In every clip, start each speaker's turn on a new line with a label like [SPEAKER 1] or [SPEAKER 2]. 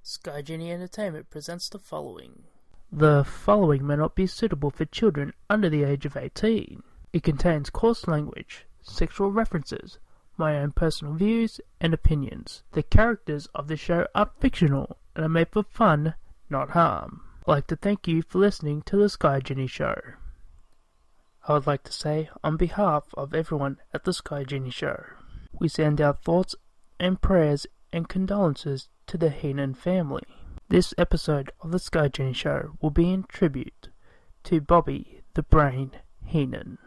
[SPEAKER 1] Sky Genie Entertainment presents the following.
[SPEAKER 2] The following may not be suitable for children under the age of 18. It contains coarse language, sexual references, my own personal views and opinions. The characters of the show are fictional and are made for fun, not harm. I'd like to thank you for listening to the Sky Genie Show. I would like to say, on behalf of everyone at the Sky Genie Show, we send our thoughts and prayers and condolences to the Heenan family. This episode of the Sky Genie Show will be in tribute to Bobby the Brain Heenan.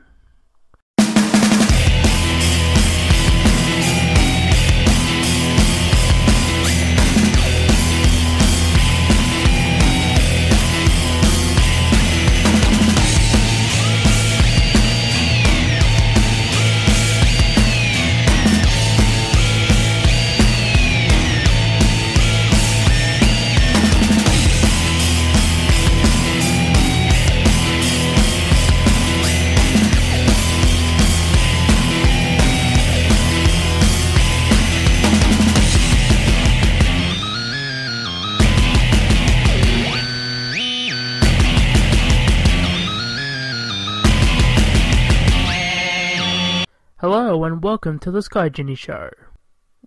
[SPEAKER 2] Hello and welcome to the Sky Genie Show.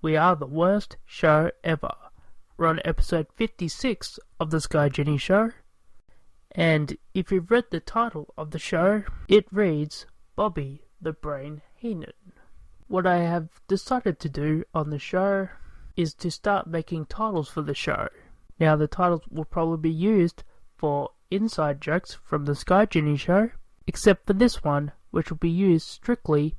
[SPEAKER 2] We are the worst show ever. We're on episode 56 of the Sky Genie Show. And if you've read the title of the show, it reads Bobby the Brain Heenan. What I have decided to do on the show is to start making titles for the show. Now the titles will probably be used for inside jokes from the Sky Genie Show, except for this one, which will be used strictly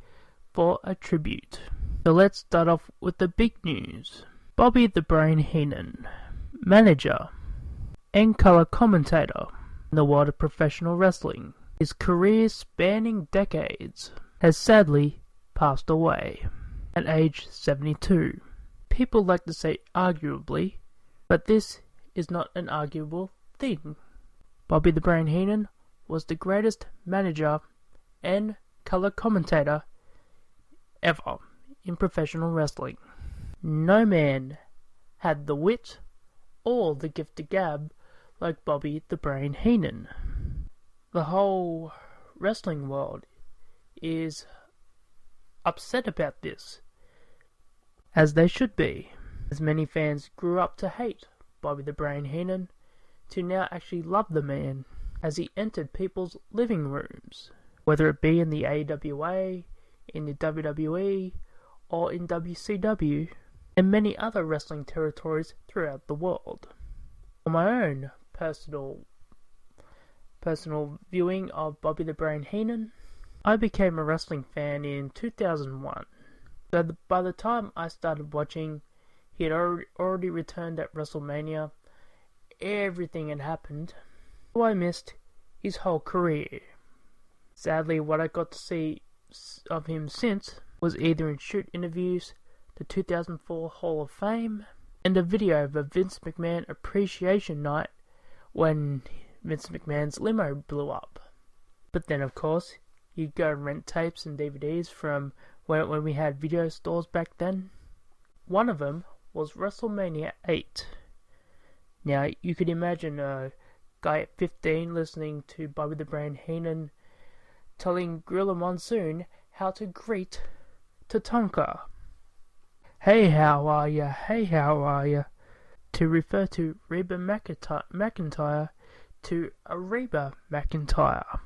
[SPEAKER 2] for a tribute. So let's start off with the big news. Bobby the Brain Heenan, manager and color commentator in the world of professional wrestling, his career spanning decades, has sadly passed away at age 72. People like to say arguably, but this is not an arguable thing. Bobby the Brain Heenan was the greatest manager and color commentator ever in professional wrestling. No man had the wit or the gift to gab like Bobby the Brain Heenan. The whole wrestling world is upset about this, as they should be, as many fans grew up to hate Bobby the Brain Heenan to now actually love the man as he entered people's living rooms, whether it be in the AWA, in the WWE, or in WCW, and many other wrestling territories throughout the world. On my own personal viewing of Bobby the Brain Heenan, I became a wrestling fan in 2001. So by the time I started watching, he had already returned at WrestleMania. Everything had happened, so I missed his whole career. Sadly, what I got to see of him since was either in shoot interviews, the 2004 Hall of Fame, and a video of a Vince McMahon appreciation night when Vince McMahon's limo blew up. But then of course, you'd go and rent tapes and DVDs from when we had video stores back then. One of them was WrestleMania 8. Now you could imagine a guy at 15 listening to Bobby the Brain Heenan telling Gorilla Monsoon how to greet Tatanka. Hey, how are ya? Hey, how are ya? To refer to Reba McIntyre to Reba McIntyre.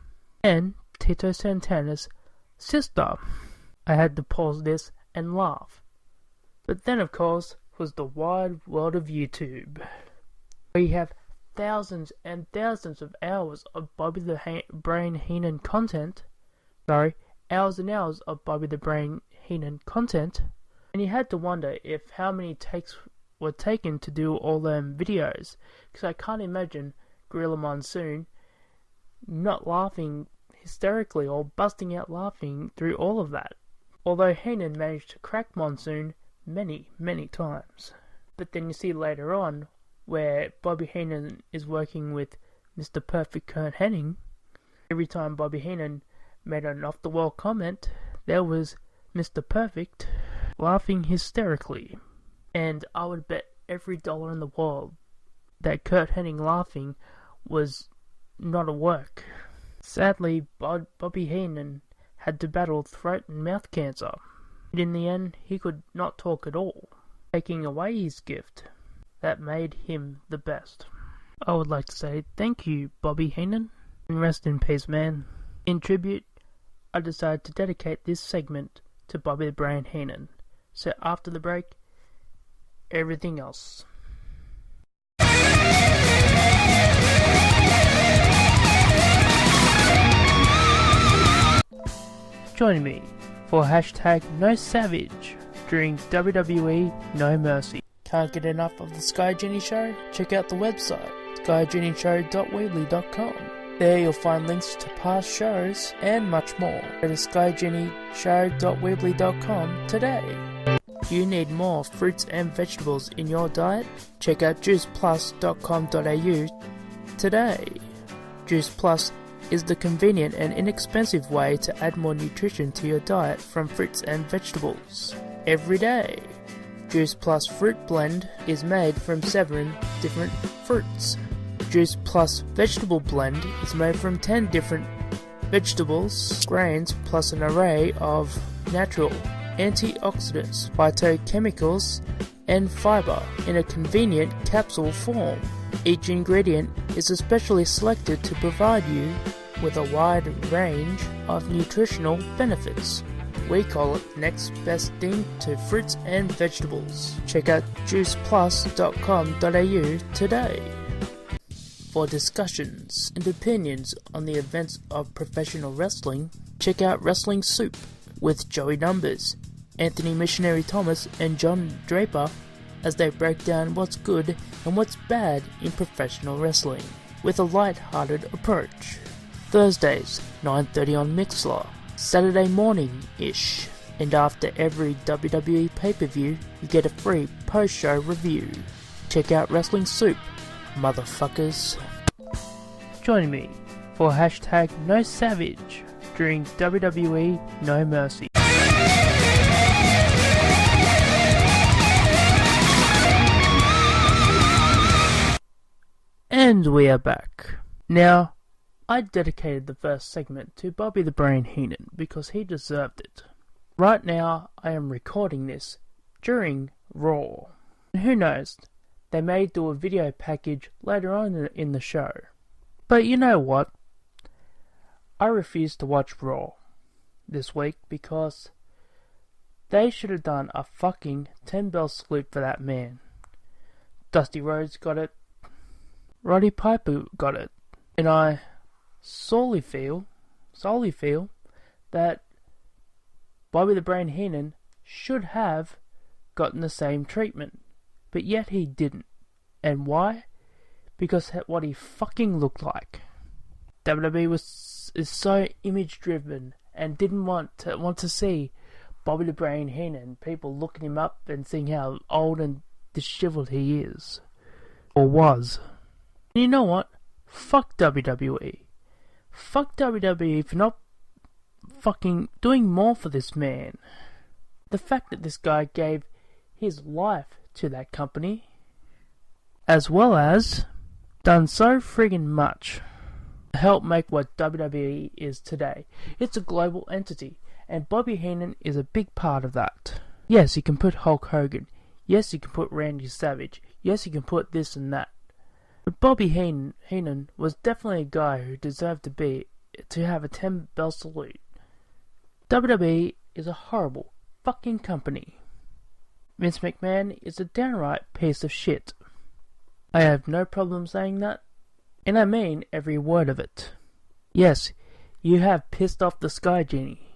[SPEAKER 2] And Tito Santana's sister. I had to pause this and laugh. But then, of course, was the wide world of YouTube, where you have thousands and thousands of hours of Bobby the Brain Heenan content. Hours and hours of Bobby the Brain Heenan content. And you had to wonder if how many takes were taken to do all them videos. Because I can't imagine Gorilla Monsoon not laughing hysterically or busting out laughing through all of that. Although Heenan managed to crack Monsoon many, many times. But then you see later on, where Bobby Heenan is working with Mr. Perfect Kurt Hennig, every time Bobby Heenan made an off-the-wall comment, there was Mr. Perfect laughing hysterically. And I would bet every dollar in the world that Kurt Hennig laughing was not a work. Sadly, Bobby Heenan had to battle throat and mouth cancer. And in the end, he could not talk at all, taking away his gift that made him the best. I would like to say thank you, Bobby Heenan, and rest in peace, man. In tribute, I decided to dedicate this segment to Bobby the Brain Heenan. So after the break, everything else. Join me for hashtag No Savage during WWE No Mercy.
[SPEAKER 1] Can't get enough of the Sky Genie Show? Check out the website, skygenieshow.weebly.com. There you'll find links to past shows and much more. Go to skygenieshow.weebly.com today. Do you need more fruits and vegetables in your diet? Check out juiceplus.com.au today. Juice Plus is the convenient and inexpensive way to add more nutrition to your diet from fruits and vegetables every day. Juice Plus Fruit Blend is made from 7 different fruits. Juice Plus Vegetable Blend is made from 10 different vegetables, grains, plus an array of natural antioxidants, phytochemicals, and fiber in a convenient capsule form. Each ingredient is especially selected to provide you with a wide range of nutritional benefits. We call it next best thing to fruits and vegetables. Check out juiceplus.com.au today. For discussions and opinions on the events of professional wrestling, check out Wrestling Soup with Joey Numbers, Anthony Missionary Thomas, and John Draper as they break down what's good and what's bad in professional wrestling with a light-hearted approach. Thursdays, 9:30 on Mixlr. Saturday morning-ish. And after every WWE pay-per-view, you get a free post-show review. Check out Wrestling Soup, motherfuckers. Join me for hashtag No Savage during WWE No Mercy. And we are back. Now, I dedicated the first segment to Bobby the Brain Heenan because he deserved it. Right now, I am recording this during Raw. And who knows, they may do a video package later on in the show. But you know what? I refuse to watch Raw this week because they should have done a fucking 10-bell salute for that man. Dusty Rhodes got it. Roddy Piper got it. And I solely feel that Bobby the Brain Heenan should have gotten the same treatment. But yet he didn't. And why? Because what he fucking looked like. WWE is so image driven and didn't want to see Bobby the Brain Heenan, people looking him up and seeing how old and disheveled he is. Or was. And you know what? Fuck WWE. Fuck WWE for not fucking doing more for this man. The fact that this guy gave his life to that company, as well as done so friggin' much to help make what WWE is today. It's a global entity, and Bobby Heenan is a big part of that. Yes, you can put Hulk Hogan. Yes, you can put Randy Savage. Yes, you can put this and that. But Bobby Heenan was definitely a guy who deserved to have a 10-bell salute. WWE is a horrible fucking company. Vince McMahon is a downright piece of shit. I have no problem saying that, and I mean every word of it. Yes, you have pissed off the Sky Genie.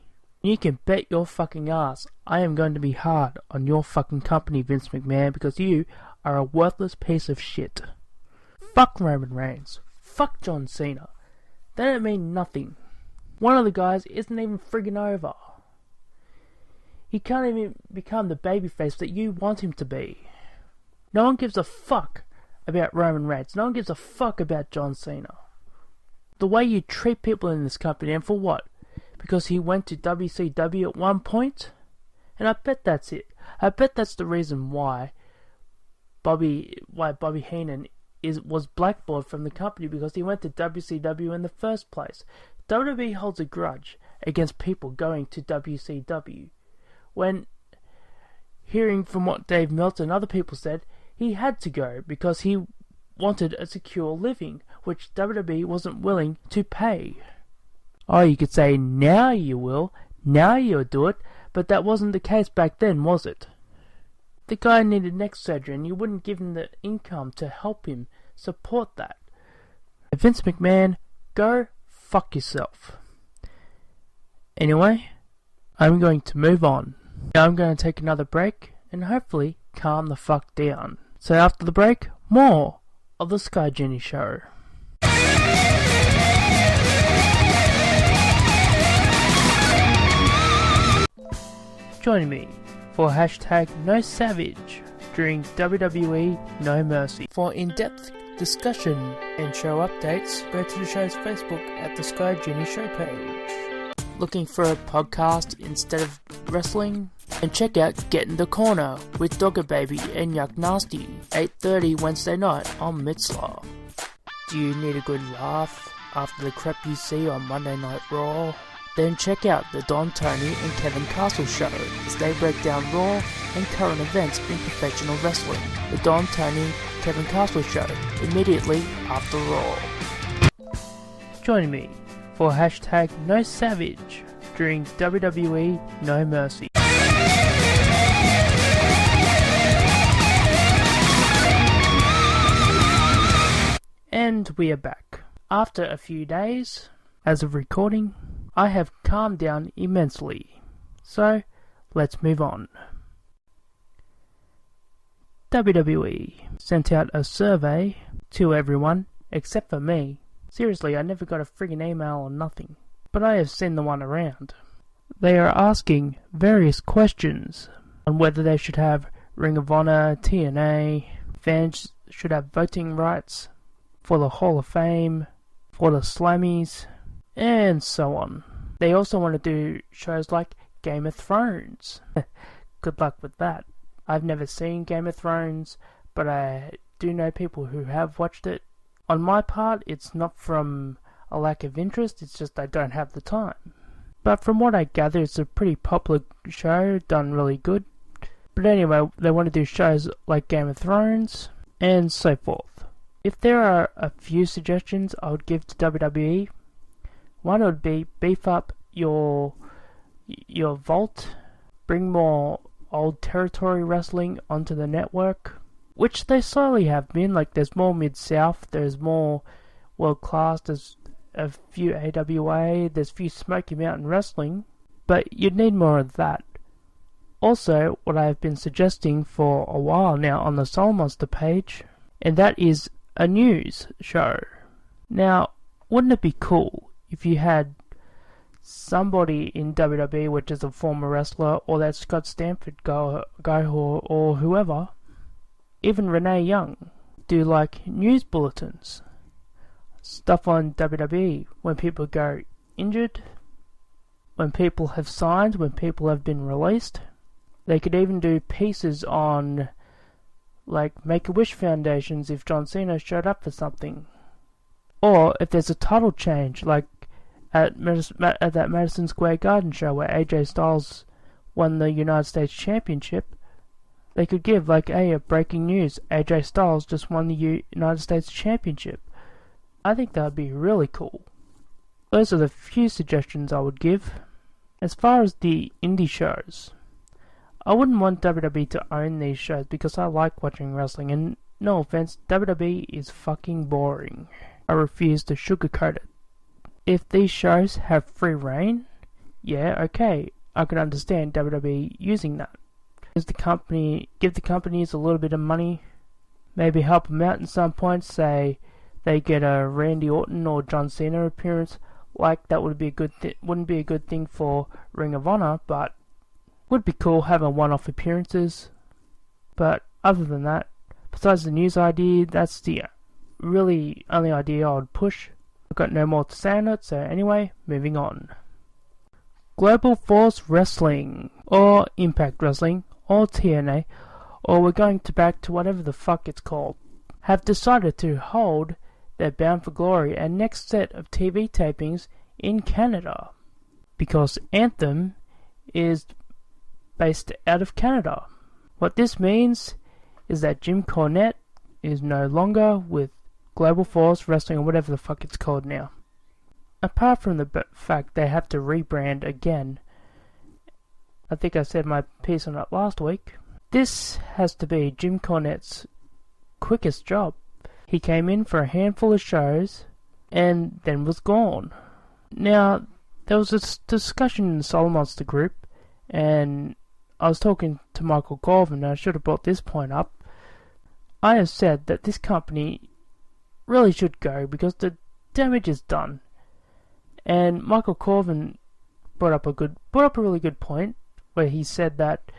[SPEAKER 1] You can bet your fucking ass I am going to be hard on your fucking company, Vince McMahon, because you are a worthless piece of shit. Fuck Roman Reigns. Fuck John Cena. They don't mean nothing. One of the guys isn't even friggin' over. He can't even become the babyface that you want him to be. No one gives a fuck about Roman Reigns. No one gives a fuck about John Cena. The way you treat people in this company, and for what? Because he went to WCW at one point? And I bet that's it. I bet that's the reason why Bobby Heenan was blackballed from the company because he went to WCW in the first place. WWE holds a grudge against people going to WCW. When hearing from what Dave Meltzer and other people said, he had to go because he wanted a secure living, which WWE wasn't willing to pay. Oh, you could say, now you will, now you'll do it, but that wasn't the case back then, was it? The guy needed neck surgery and you wouldn't give him the income to help him support that. Vince McMahon, go fuck yourself. Anyway, I'm going to move on. Now I'm going to take another break and hopefully calm the fuck down. So after the break, more of the Sky Genie Show. Join me for hashtag No Savage during WWE No Mercy. For in-depth discussion and show updates, go to the show's Facebook at the Sky Genie Show page. Looking for a podcast instead of wrestling? And check out Get in the Corner with Dogger Baby and Yuck Nasty, 8:30 Wednesday night on Mixlr. Do you need a good laugh after the crap you see on Monday Night Raw? Then check out the Don Tony and Kevin Castle show as they break down Raw and current events in professional wrestling. The Don Tony Kevin Castle show, immediately after Raw. Join me for hashtag No Savage during WWE No Mercy. And we are back. After a few days, as of recording, I have calmed down immensely. So, let's move on. WWE sent out a survey to everyone, except for me. Seriously, I never got a friggin' email or nothing. But I have seen the one around. They are asking various questions on whether they should have Ring of Honor, TNA, fans should have voting rights for the Hall of Fame, for the Slammies, and so on. They also want to do shows like Game of Thrones. Good luck with that. I've never seen Game of Thrones, but I do know people who have watched it. On my part, it's not from a lack of interest, it's just I don't have the time. But from what I gather, it's a pretty popular show, done really good. But anyway, they want to do shows like Game of Thrones, and so forth. If there are a few suggestions I would give to WWE, one would be beef up your vault, bring more old territory wrestling onto the network, which they slowly have been. Like, there's more Mid-South, there's more World Class, there's a few AWA, there's a few Smoky Mountain Wrestling, but you'd need more of that. Also, what I have been suggesting for a while now on the Solomonster page, and that is a news show. Now, wouldn't it be cool if you had somebody in WWE, which is a former wrestler, or that Scott Stanford guy or whoever, even Renee Young, do like news bulletins, stuff on WWE when people go injured, when people have signed, when people have been released. They could even do pieces on like Make-A-Wish foundations if John Cena showed up for something. Or if there's a title change, like at that Madison Square Garden show where AJ Styles won the United States Championship, they could give like, hey, a breaking news, AJ Styles just won the United States Championship. I think that would be really cool. Those are the few suggestions I would give. As far as the indie shows, I wouldn't want WWE to own these shows because I like watching wrestling, and no offense, WWE is fucking boring. I refuse to sugarcoat it. If these shows have free reign, yeah, okay, I can understand WWE using that. Give the companies a little bit of money, maybe help them out in some points, say they get a Randy Orton or John Cena appearance, like that would be a good wouldn't be a good thing for Ring of Honor, but would be cool having one-off appearances. But other than that, besides the news idea, that's the really only idea I would push. I've got no more to say on it, so anyway, moving on. Global Force Wrestling, or Impact Wrestling, or TNA, or we're going back to whatever the fuck it's called. have decided to hold their Bound for Glory and next set of TV tapings in Canada, because Anthem is based out of Canada. What this means is that Jim Cornette is no longer with Global Force Wrestling, or whatever the fuck it's called now. Apart from the fact they have to rebrand again, I think I said my piece on it last week, this has to be Jim Cornette's quickest job. He came in for a handful of shows and then was gone. Now, there was a discussion in the Solomonster group, and I was talking to Michael Colvin, and I should have brought this point up. I have said that this company really should go because the damage is done. And Michael Colvin brought up a really good point where he said that,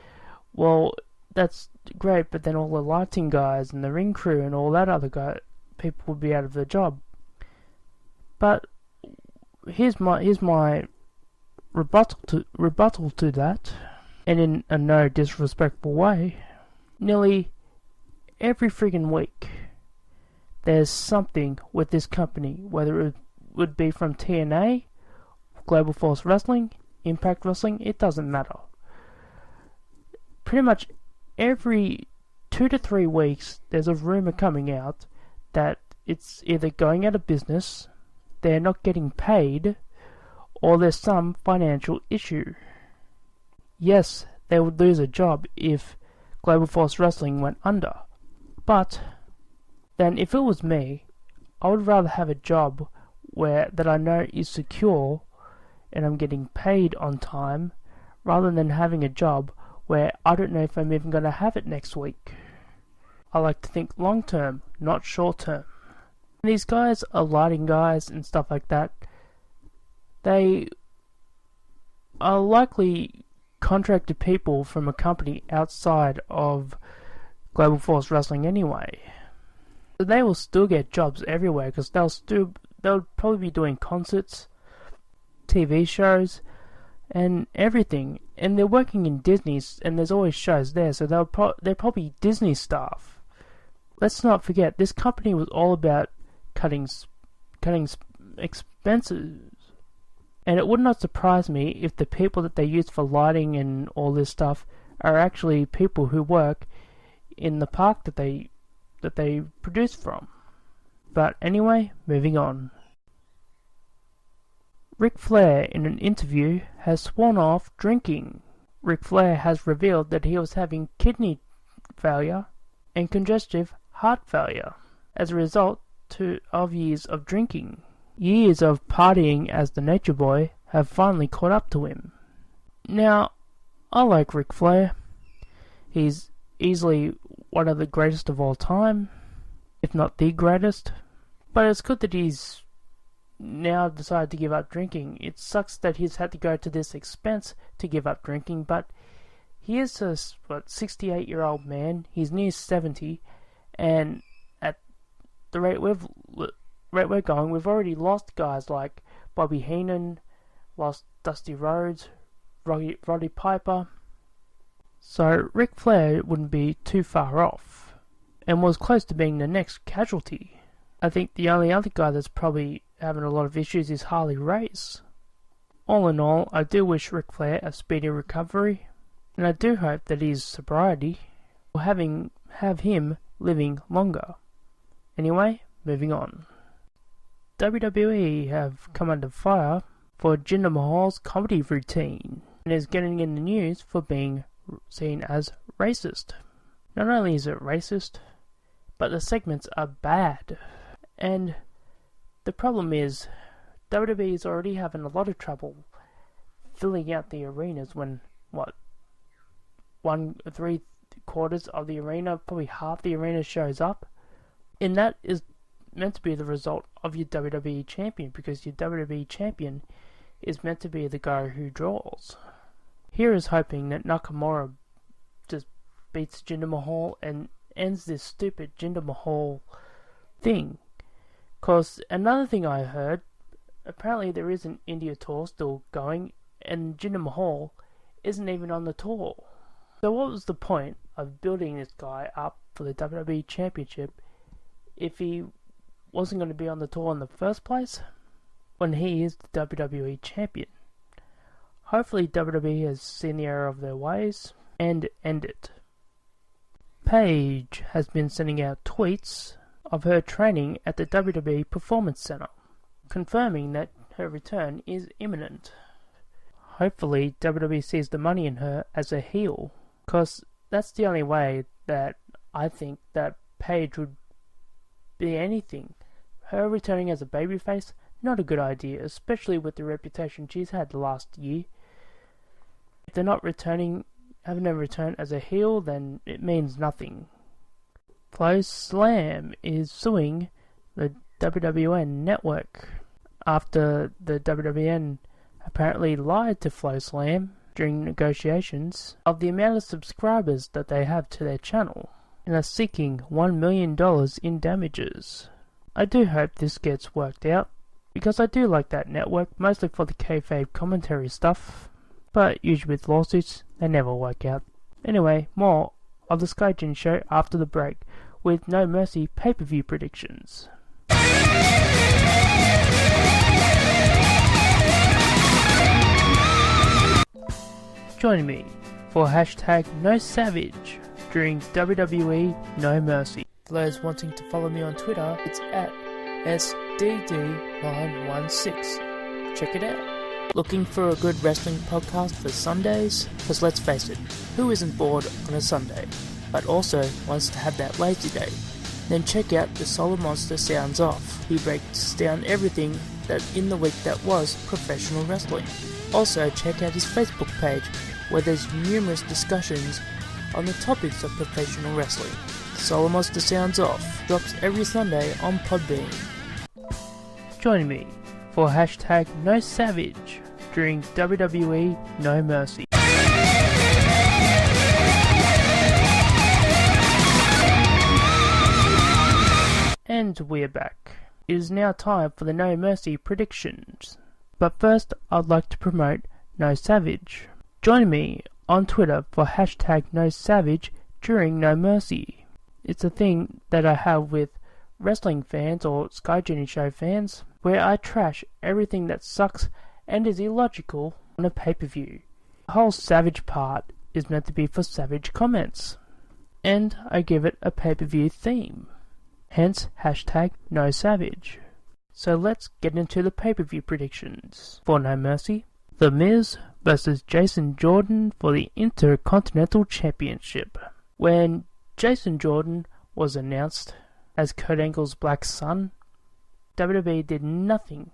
[SPEAKER 1] well, that's great, but then all the lighting guys and the ring crew and all that other people would be out of their job. But here's my rebuttal to that, and in a no disrespectful way. Nearly every friggin' week, there's something with this company, whether it would be from TNA, Global Force Wrestling, Impact Wrestling, it doesn't matter. Pretty much every 2 to 3 weeks, there's a rumor coming out that it's either going out of business, they're not getting paid, or there's some financial issue. Yes, they would lose a job if Global Force Wrestling went under, but then if it was me, I would rather have a job that I know is secure and I'm getting paid on time, rather than having a job where I don't know if I'm even going to have it next week. I like to think long term, not short term. These guys are lighting guys and stuff like that. They are likely contracted people from a company outside of Global Force Wrestling anyway. So they will still get jobs everywhere because they'll probably be doing concerts, TV shows, and everything. And they're working in Disney's, and there's always shows there, so they're probably Disney staff. Let's not forget, this company was all about cutting expenses. And it would not surprise me if the people that they use for lighting and all this stuff are actually people who work in the park that they produce from. But anyway, moving on. Ric Flair, in an interview, has sworn off drinking. Ric Flair has revealed that he was having kidney failure and congestive heart failure as a result of years of drinking. Years of partying as the Nature Boy have finally caught up to him. Now, I like Ric Flair. He's easily one of the greatest of all time, if not the greatest. But it's good that he's now decided to give up drinking. It sucks that he's had to go to this expense to give up drinking, but he is a 68-year-old man. He's near 70, and at the rate we're going, we've already lost guys like Bobby Heenan, lost Dusty Rhodes, Roddy Piper. So Ric Flair wouldn't be too far off, and was close to being the next casualty. I think the only other guy that's probably having a lot of issues is Harley Race. All in all, I do wish Ric Flair a speedy recovery, and I do hope that his sobriety will have him living longer. Anyway, moving on. WWE have come under fire for Jinder Mahal's comedy routine, and is getting in the news for being seen as racist. Not only is it racist, but the segments are bad. And the problem is, WWE is already having a lot of trouble filling out the arenas when, 3/4 of the arena, probably half the arena shows up. And that is meant to be the result of your WWE champion, because your WWE champion is meant to be the guy who draws. Here is hoping that Nakamura just beats Jinder Mahal and ends this stupid Jinder Mahal thing. Because another thing I heard, apparently there is an India tour still going, and Jinder Mahal isn't even on the tour. So what was the point of building this guy up for the WWE Championship if he wasn't going to be on the tour in the first place when he is the WWE Champion. Hopefully WWE has seen the error of their ways and end it. Paige has been sending out tweets of her training at the WWE Performance Center, confirming that her return is imminent. Hopefully WWE sees the money in her as a heel, because that's the only way that I think that Paige would be anything. Her returning as a babyface, not a good idea, especially with the reputation she's had the last year. If they're not returning, having her return as a heel, then it means nothing. Flo Slam is suing the WWE Network after the WWE apparently lied to Flo Slam during negotiations of the amount of subscribers that they have to their channel and are seeking $1 million in damages. I do hope this gets worked out, because I do like that network, mostly for the kayfabe commentary stuff, but usually with lawsuits, they never work out. Anyway, more of the Sky Genie Show after the break, with No Mercy pay-per-view predictions. Join me for hashtag No Savage during WWE No Mercy. For those wanting to follow me on Twitter, it's at SDD916. Check it out. Looking for a good wrestling podcast for Sundays? Because let's face it, who isn't bored on a Sunday, but also wants to have that lazy day? Then check out the Solomonster Sounds off. He breaks down everything that in the week that was professional wrestling. Also check out his Facebook page, where there's numerous discussions on the topics of professional wrestling. Solomonster Sounds Off drops every Sunday on Podbean. Join me for hashtag No Savage during WWE No Mercy. And we're back. It is now time for the No Mercy predictions. But first, I'd like to promote No Savage. Join me on Twitter for hashtag No Savage during No Mercy. It's a thing that I have with wrestling fans or Sky Genie Show fans, where I trash everything that sucks and is illogical on a pay-per-view. The whole Savage part is meant to be for savage comments, and I give it a pay-per-view theme. Hence, hashtag No Savage. So let's get into the pay-per-view predictions. For No Mercy, The Miz versus Jason Jordan for the Intercontinental Championship. When Jason Jordan was announced as Kurt Angle's black son, WWE did nothing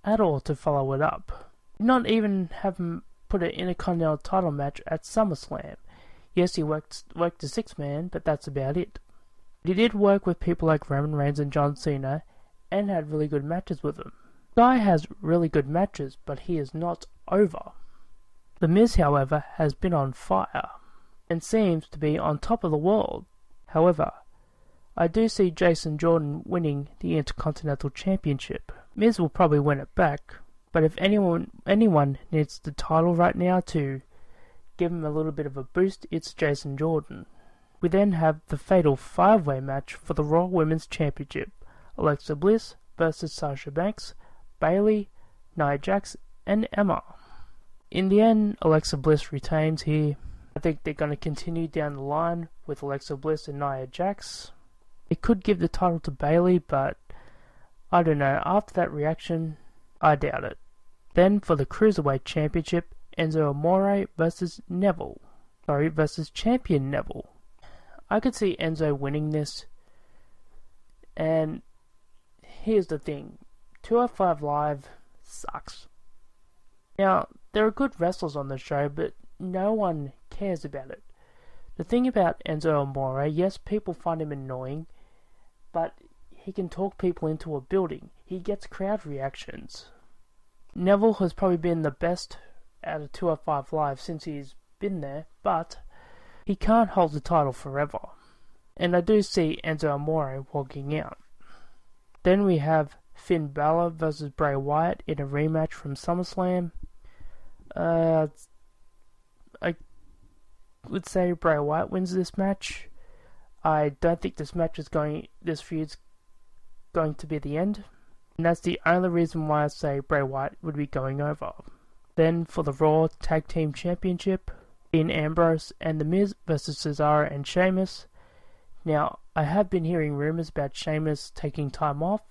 [SPEAKER 1] at all to follow it up. Not even have him put an Intercontinental title match at SummerSlam. Yes, he worked a six-man, but that's about it. He did work with people like Roman Reigns and John Cena, and had really good matches with them. Guy has really good matches, but he is not over. The Miz, however, has been on fire, and seems to be on top of the world. However, I do see Jason Jordan winning the Intercontinental Championship. Miz will probably win it back, but if anyone needs the title right now to give him a little bit of a boost, it's Jason Jordan. We then have the fatal 5-way match for the Raw Women's Championship. Alexa Bliss versus Sasha Banks, Bayley, Nia Jax, and Emma. In the end, Alexa Bliss retains here. I think they're going to continue down the line with Alexa Bliss and Nia Jax. They could give the title to Bayley, but I don't know. After that reaction, I doubt it. Then for the Cruiserweight Championship, Enzo Amore versus Champion Neville. I could see Enzo winning this, and here's the thing, 205 Live sucks. Now, there are good wrestlers on the show, but no one cares about it. The thing about Enzo Amore, yes, people find him annoying, but he can talk people into a building. He gets crowd reactions. Neville has probably been the best out of 205 Live since he's been there, but he can't hold the title forever. And I do see Enzo Amore walking out. Then we have Finn Balor versus Bray Wyatt in a rematch from SummerSlam. I would say Bray Wyatt wins this match. I don't think this feud's going to be the end, and that's the only reason why I say Bray Wyatt would be going over. Then for the Raw Tag Team Championship, Dean Ambrose and The Miz versus Cesaro and Sheamus. Now, I have been hearing rumours about Sheamus taking time off,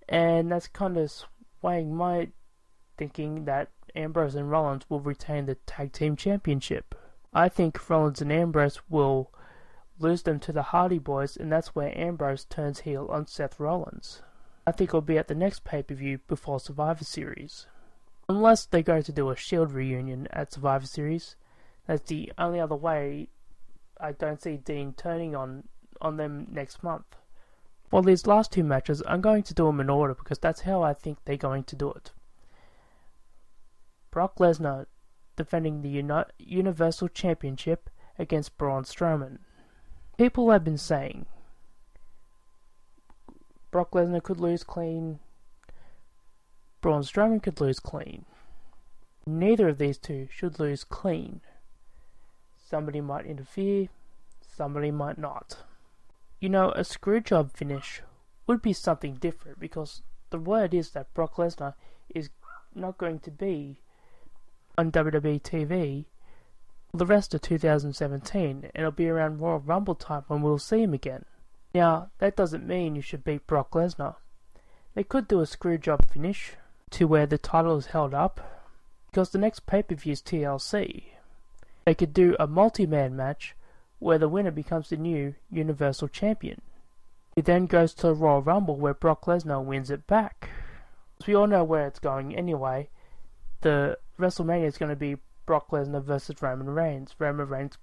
[SPEAKER 1] and that's kind of swaying my thinking that Ambrose and Rollins will retain the Tag Team Championship. I think Rollins and Ambrose will lose them to the Hardy Boys, and that's where Ambrose turns heel on Seth Rollins. I think it'll be at the next pay-per-view before Survivor Series. Unless they go to do a Shield reunion at Survivor Series, that's the only other way I don't see Dean turning on them next month. For these last two matches, I'm going to do them in order because that's how I think they're going to do it. Brock Lesnar defending the Universal Championship against Braun Strowman. People have been saying Brock Lesnar could lose clean, Braun Strowman could lose clean. Neither of these two should lose clean. Somebody might interfere, somebody might not. You know, a screwjob finish would be something different because the word is that Brock Lesnar is not going to be on WWE TV for the rest of 2017, and it'll be around Royal Rumble time when we'll see him again. Now, that doesn't mean you should beat Brock Lesnar. They could do a screwjob finish to where the title is held up, because the next pay-per-view is TLC. They could do a multi-man match where the winner becomes the new Universal Champion. It then goes to the Royal Rumble where Brock Lesnar wins it back. As we all know where it's going anyway, the WrestleMania is going to be Brock Lesnar versus Roman Reigns. Roman Reigns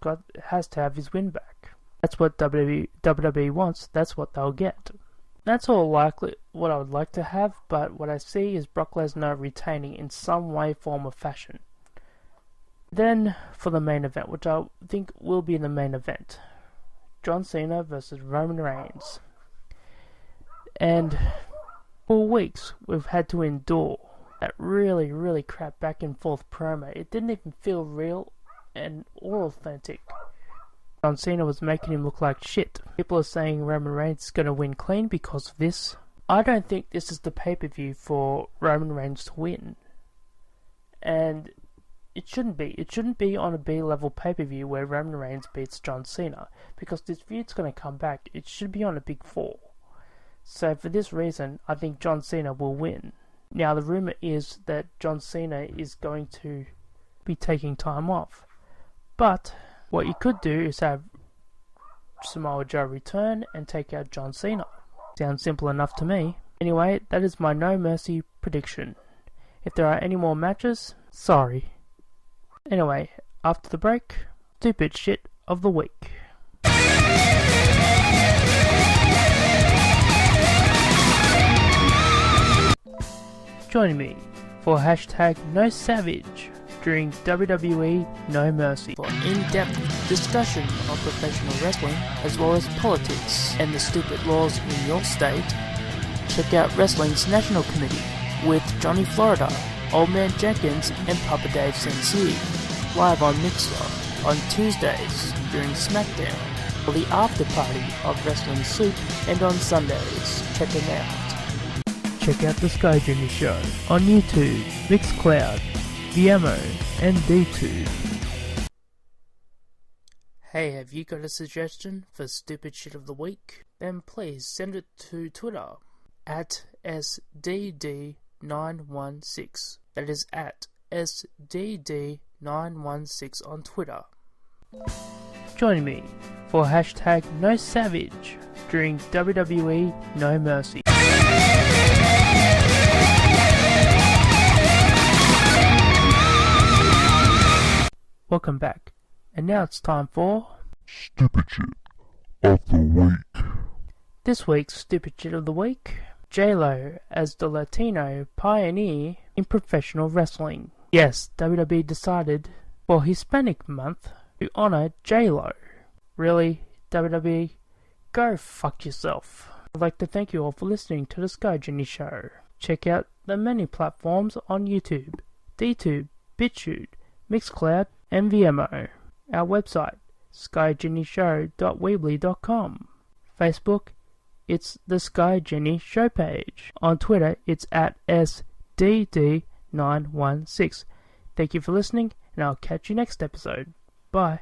[SPEAKER 1] has to have his win back. That's what WWE wants, that's what they'll get. That's all likely what I would like to have, but what I see is Brock Lesnar retaining in some way, form or fashion. Then, for the main event, which I think will be the main event, John Cena versus Roman Reigns. And for weeks, we've had to endure that really, really crap back and forth promo. It didn't even feel real or authentic. John Cena was making him look like shit. People are saying Roman Reigns is going to win clean because of this. I don't think this is the pay-per-view for Roman Reigns to win. And it shouldn't be. It shouldn't be on a B-level pay-per-view where Roman Reigns beats John Cena, because this feud's going to come back. It should be on a Big Four. So for this reason, I think John Cena will win. Now the rumour is that John Cena is going to be taking time off. But what you could do is have Samoa Joe return and take out John Cena. Sounds simple enough to me. Anyway, that is my No Mercy prediction. If there are any more matches, sorry. Anyway, after the break, stupid shit of the week. Join me for hashtag No Savage during WWE No Mercy for in-depth discussion of professional wrestling as well as politics and the stupid laws in your state. Check out Wrestling's National Committee with Johnny Florida, Old Man Jenkins and Papa Dave Sincere, live on Mixlr on Tuesdays during SmackDown, or the after party of Wrestling Soup, and on Sundays. Check them out. Check out the Sky Genie Show on YouTube, Mixcloud, Vimeo, and DTube. Hey, have you got a suggestion for stupid shit of the week? Then please send it to Twitter at SDD916. That is at SDD916 on Twitter. Join me for hashtag No Savage during WWE No Mercy. Welcome back, and now it's time for
[SPEAKER 3] Stupid Shit of the Week.
[SPEAKER 1] This week's Stupid Shit of the Week: J-Lo as the Latino pioneer in professional wrestling. Yes, WWE decided for Hispanic Month to honor J-Lo. Really, WWE? Go fuck yourself. I'd like to thank you all for listening to the Sky Genie Show. Check out the many platforms on YouTube, DTube, BitChute, Mixcloud, and Vimeo. Our website, skygenieshow.weebly.com. Facebook,
[SPEAKER 2] it's the Sky Genie Show page. On Twitter, it's at SDD916. Thank you for listening, and I'll catch you next episode. Bye.